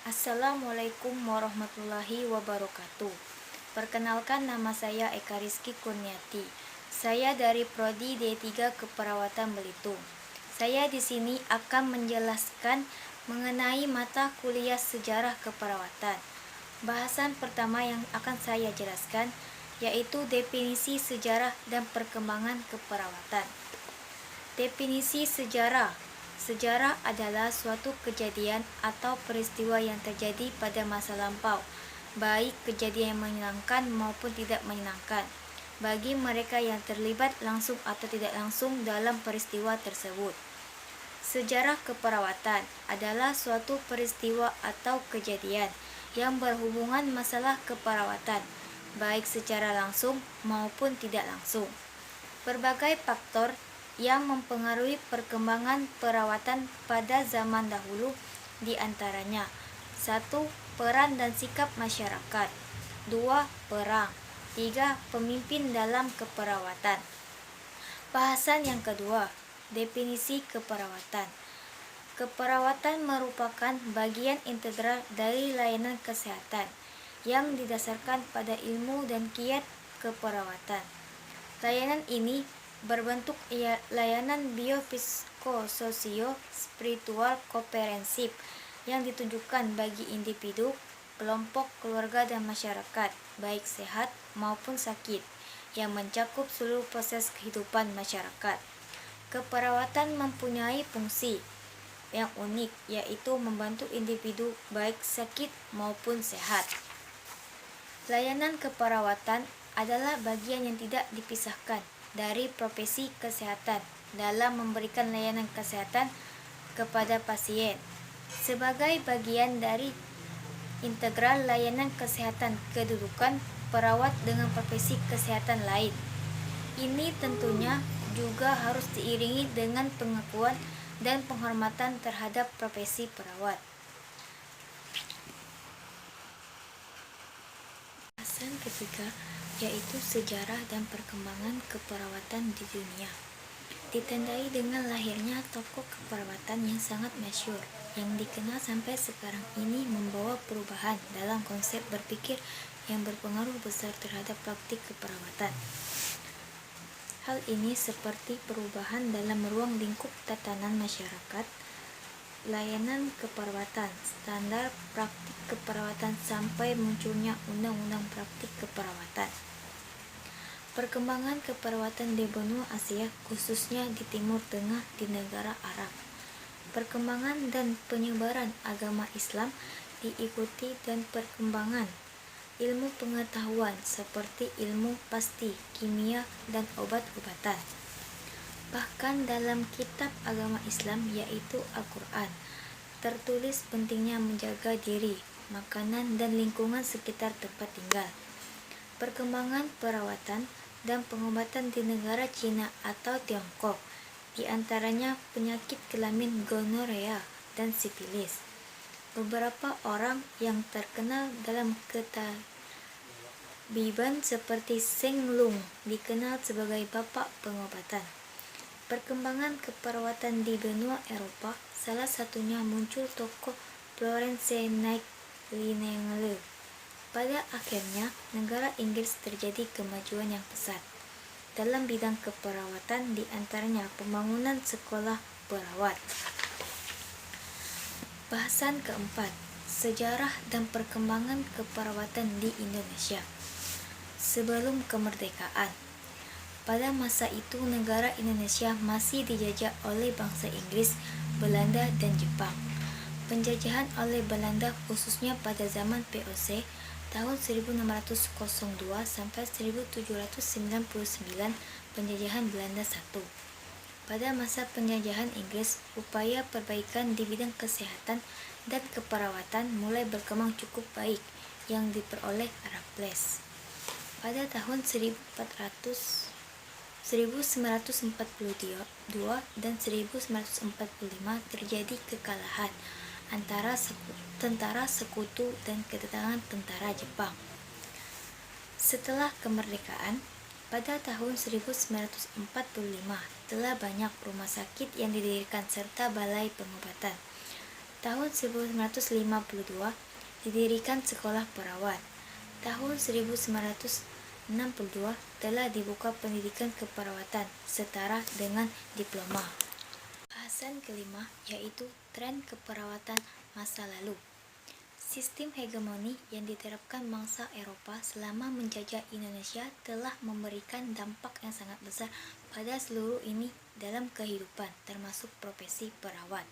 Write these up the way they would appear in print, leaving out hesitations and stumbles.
Assalamualaikum warahmatullahi wabarakatuh. Perkenalkan, nama saya Eka Rizky Kurniati. Saya dari Prodi D3 Keperawatan Belitung. Saya di sini akan menjelaskan mengenai mata kuliah sejarah keperawatan. Bahasan pertama yang akan saya jelaskan yaitu definisi sejarah dan perkembangan keperawatan. Definisi sejarah. Sejarah adalah suatu kejadian atau peristiwa yang terjadi pada masa lampau, baik kejadian yang menyenangkan maupun tidak menyenangkan, bagi mereka yang terlibat langsung atau tidak langsung dalam peristiwa tersebut. Sejarah keperawatan adalah suatu peristiwa atau kejadian yang berhubungan masalah keperawatan, baik secara langsung maupun tidak langsung. Berbagai faktor yang mempengaruhi perkembangan perawatan pada zaman dahulu, di antaranya 1. Peran dan sikap masyarakat. 2. Perang. 3. Pemimpin dalam keperawatan. Bahasan yang kedua, definisi keperawatan. Keperawatan merupakan bagian integral dari layanan kesehatan yang didasarkan pada ilmu dan kiat keperawatan. Layanan ini berbentuk layanan biopsikososio-spiritual komprehensif yang ditujukan bagi individu, kelompok, keluarga, dan masyarakat, baik sehat maupun sakit, yang mencakup seluruh proses kehidupan masyarakat. Keperawatan mempunyai fungsi yang unik, yaitu membantu individu baik sakit maupun sehat. Layanan keperawatan adalah bagian yang tidak dipisahkan dari profesi kesehatan dalam memberikan layanan kesehatan kepada pasien. Sebagai bagian dari integral layanan kesehatan kedudukan perawat dengan profesi kesehatan lain. Ini tentunya juga harus diiringi dengan pengakuan dan penghormatan terhadap profesi perawat. Bahasan ketiga yaitu sejarah dan perkembangan keperawatan di dunia. Ditandai dengan lahirnya tokoh keperawatan yang sangat masyhur, yang dikenal sampai sekarang ini membawa perubahan dalam konsep berpikir yang berpengaruh besar terhadap praktik keperawatan. Hal ini seperti perubahan dalam ruang lingkup tatanan masyarakat, layanan keperawatan, standar praktik keperawatan, sampai munculnya undang-undang praktik keperawatan. Perkembangan keperawatan di benua Asia, khususnya di Timur Tengah di negara Arab. Perkembangan dan penyebaran agama Islam diikuti dan perkembangan ilmu pengetahuan seperti ilmu pasti, kimia, dan obat-obatan. Bahkan dalam kitab agama Islam yaitu Al-Quran, tertulis pentingnya menjaga diri, makanan, dan lingkungan sekitar tempat tinggal. Perkembangan perawatan dan pengobatan di negara Cina atau Tiongkok, di antaranya penyakit kelamin gonorea dan sifilis. Beberapa orang yang terkenal dalam ketabiban seperti Sheng Lung dikenal sebagai bapak pengobatan. Perkembangan keperawatan di benua Eropa, salah satunya muncul tokoh Florence Nightingale. Pada akhirnya, negara Inggris terjadi kemajuan yang pesat dalam bidang keperawatan, di antaranya pembangunan sekolah perawat. Bahasan keempat, sejarah dan perkembangan keperawatan di Indonesia. Sebelum kemerdekaan, pada masa itu negara Indonesia masih dijajah oleh bangsa Inggris, Belanda, dan Jepang. Penjajahan oleh Belanda khususnya pada zaman VOC tahun 1602 sampai 1799, penjajahan Belanda I. Pada masa penjajahan Inggris, upaya perbaikan di bidang kesehatan dan keperawatan mulai berkembang cukup baik yang diperoleh Raffles. Pada tahun 1942 dan 1945 terjadi kekalahan antara tentara sekutu dan kedatangan tentara Jepang. Setelah kemerdekaan, pada tahun 1945 telah banyak rumah sakit yang didirikan serta balai pengobatan. Tahun 1952 didirikan sekolah perawat. Tahun 1962 telah dibuka pendidikan keperawatan setara dengan diploma. Bahasan kelima yaitu tren keperawatan masa lalu. Sistem hegemoni yang diterapkan bangsa Eropa selama menjajah Indonesia telah memberikan dampak yang sangat besar pada seluruh ini dalam kehidupan, termasuk profesi perawat.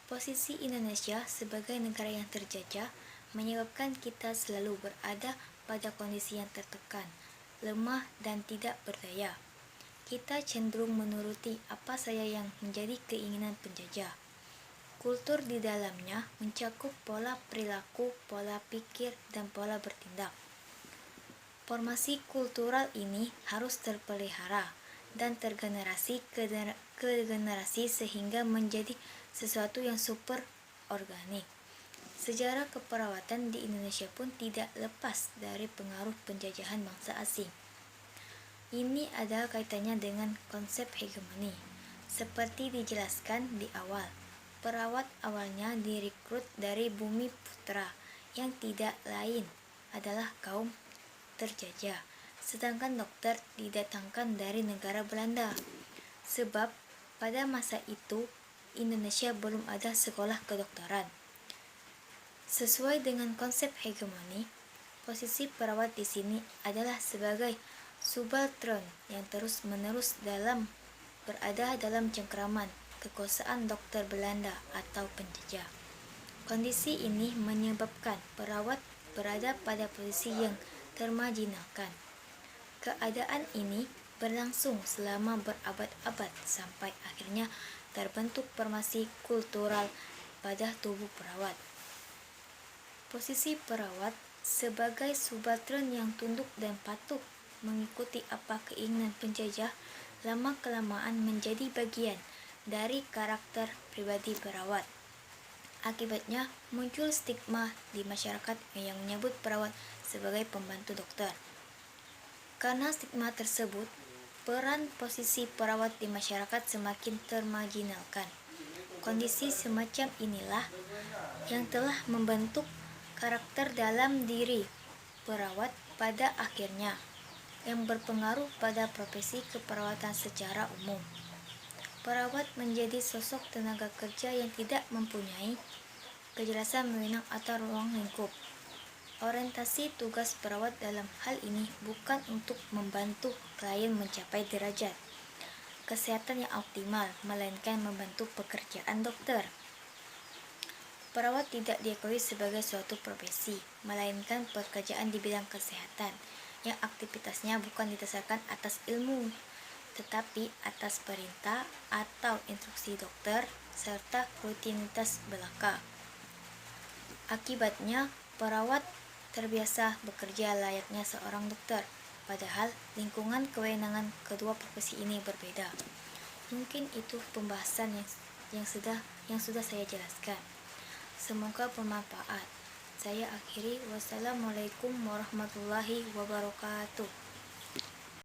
Posisi Indonesia sebagai negara yang terjajah menyebabkan kita selalu berada pada kondisi yang tertekan, lemah, dan tidak berdaya. Kita cenderung menuruti apa saja yang menjadi keinginan penjajah. Kultur di dalamnya mencakup pola perilaku, pola pikir, dan pola bertindak. Formasi kultural ini harus terpelihara dan tergenerasi ke generasi sehingga menjadi sesuatu yang super organik. Sejarah keperawatan di Indonesia pun tidak lepas dari pengaruh penjajahan bangsa asing. Ini ada kaitannya dengan konsep hegemoni. Seperti dijelaskan di awal, perawat awalnya direkrut dari bumi putra yang tidak lain adalah kaum terjajah, sedangkan dokter didatangkan dari negara Belanda. Sebab pada masa itu Indonesia belum ada sekolah kedokteran. Sesuai dengan konsep hegemoni, posisi perawat di sini adalah sebagai subaltern yang terus-menerus berada dalam cengkraman kekuasaan dokter Belanda atau penjajah. Kondisi ini menyebabkan perawat berada pada posisi yang termarginalkan. Keadaan ini berlangsung selama berabad-abad sampai akhirnya terbentuk formasi kultural pada tubuh perawat. Posisi perawat sebagai subaltern yang tunduk dan patuh mengikuti apa keinginan penjajah lama-kelamaan menjadi bagian dari karakter pribadi perawat. Akibatnya muncul stigma di masyarakat yang menyebut perawat sebagai pembantu dokter. Karena stigma tersebut, peran posisi perawat di masyarakat semakin termarginalkan. Kondisi semacam inilah yang telah membentuk karakter dalam diri perawat pada akhirnya, yang berpengaruh pada profesi keperawatan secara umum. Perawat menjadi sosok tenaga kerja yang tidak mempunyai kejelasan wewenang atau ruang lingkup. Orientasi tugas perawat dalam hal ini bukan untuk membantu klien mencapai derajat kesehatan yang optimal, melainkan membantu pekerjaan dokter. Perawat tidak diakui sebagai suatu profesi, melainkan pekerjaan di bidang kesehatan yang aktivitasnya bukan didasarkan atas ilmu, tetapi atas perintah atau instruksi dokter serta rutinitas belaka. Akibatnya, perawat terbiasa bekerja layaknya seorang dokter, padahal lingkungan kewenangan kedua profesi ini berbeda. Mungkin itu pembahasan yang sudah saya jelaskan. Semoga bermanfaat. Saya akhiri. Wassalamualaikum warahmatullahi wabarakatuh.